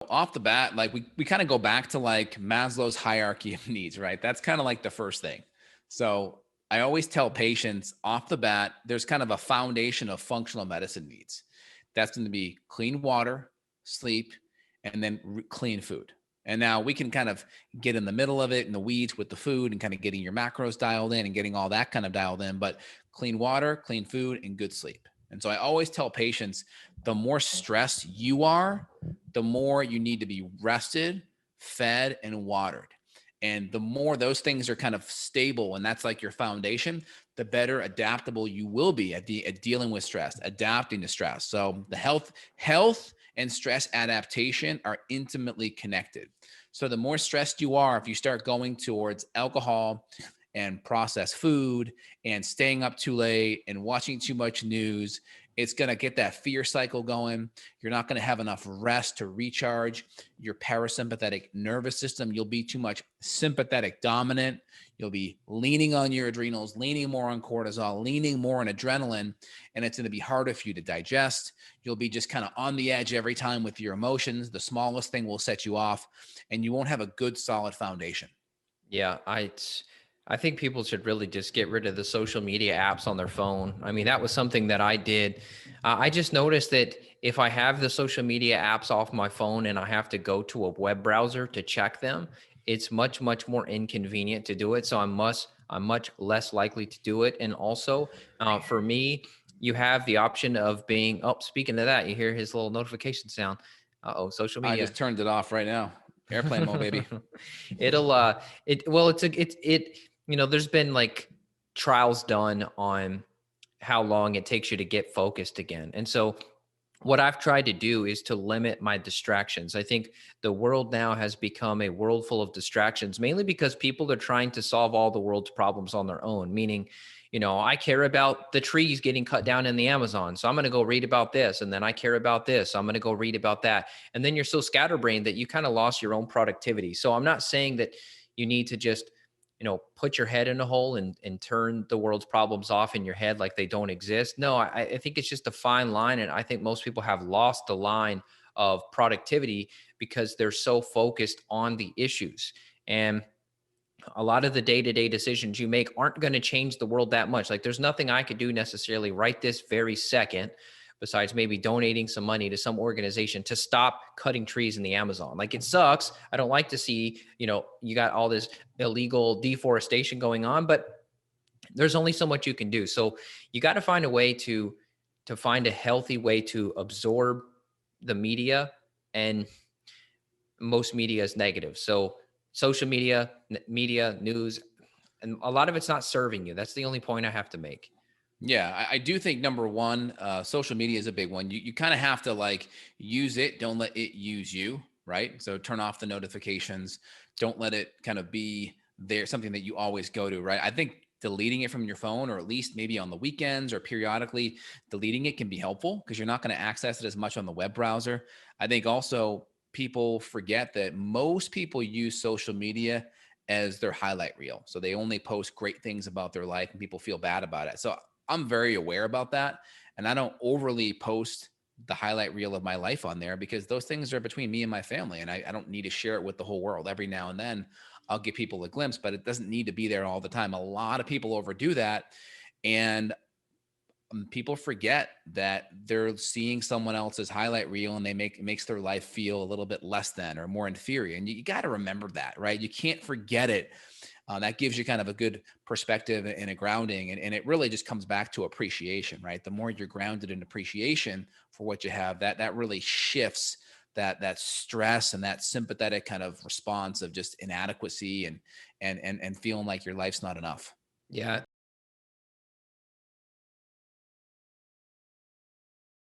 off the bat, like we kind of go back to like Maslow's hierarchy of needs, right? That's kind of like the first thing. So I always tell patients off the bat, there's kind of a foundation of functional medicine needs. That's going to be clean water, sleep, and then clean food. And now we can kind of get in the middle of it in the weeds with the food and kind of getting your macros dialed in and getting all that kind of dialed in. But clean water, clean food, and good sleep. And so I always tell patients the more stressed you are, the more you need to be rested, fed, and watered. And the more those things are kind of stable and that's like your foundation, the better adaptable you will be at dealing with stress, adapting to stress. So the health and stress adaptation are intimately connected. So the more stressed you are, if you start going towards alcohol and processed food and staying up too late and watching too much news, it's going to get that fear cycle going. You're not going to have enough rest to recharge your parasympathetic nervous system. You'll be too much sympathetic dominant. You'll be leaning on your adrenals, leaning more on cortisol, leaning more on adrenaline, and it's going to be harder for you to digest. You'll be just kind of on the edge every time with your emotions. The smallest thing will set you off, and you won't have a good, solid foundation. Yeah, I think people should really just get rid of the social media apps on their phone. I mean, that was something that I did. I just noticed that if I have the social media apps off my phone and I have to go to a web browser to check them, it's much more inconvenient to do it. So I'm much less likely to do it. And also, for me, you have the option of being. Oh, speaking of that, you hear his little notification sound. Oh, social I media. just turned it off right now. Airplane mode, baby. It'll well there's been like trials done on how long it takes you to get focused again. And so what I've tried to do is to limit my distractions. I think the world now has become a world full of distractions, mainly because people are trying to solve all the world's problems on their own, meaning, I care about the trees getting cut down in the Amazon. So I'm going to go read about this. And then I care about this. So I'm going to go read about that. And then you're so scatterbrained that you kind of lost your own productivity. So I'm not saying that you need to just, put your head in a hole and turn the world's problems off in your head like they don't exist. No, I think it's just a fine line. And I think most people have lost the line of productivity because they're so focused on the issues. And a lot of the day-to-day decisions you make aren't going to change the world that much. Like there's nothing I could do necessarily right this very second besides maybe donating some money to some organization to stop cutting trees in the Amazon. Like it sucks. I don't like to see, you got all this illegal deforestation going on, but there's only so much you can do. So you got to find a way to find a healthy way to absorb the media, and most media is negative. So social media, news, and a lot of it's not serving you. That's the only point I have to make. Yeah, I do think number one, social media is a big one. You kind of have to like use it. Don't let it use you, right? So turn off the notifications. Don't let it kind of be there, something that you always go to, right? I think deleting it from your phone, or at least maybe on the weekends or periodically deleting it, can be helpful because you're not going to access it as much on the web browser. I think also people forget that most people use social media as their highlight reel. So they only post great things about their life and people feel bad about it. So I'm very aware about that. And I don't overly post the highlight reel of my life on there because those things are between me and my family. And I don't need to share it with the whole world. Every now and then I'll give people a glimpse, but it doesn't need to be there all the time. A lot of people overdo that. And people forget that they're seeing someone else's highlight reel and it makes their life feel a little bit less than or more inferior. And you got to remember that, right? You can't forget it. That gives you kind of a good perspective and a grounding. And it really just comes back to appreciation, right? The more you're grounded in appreciation for what you have, that really shifts that stress and that sympathetic kind of response of just inadequacy and feeling like your life's not enough. Yeah,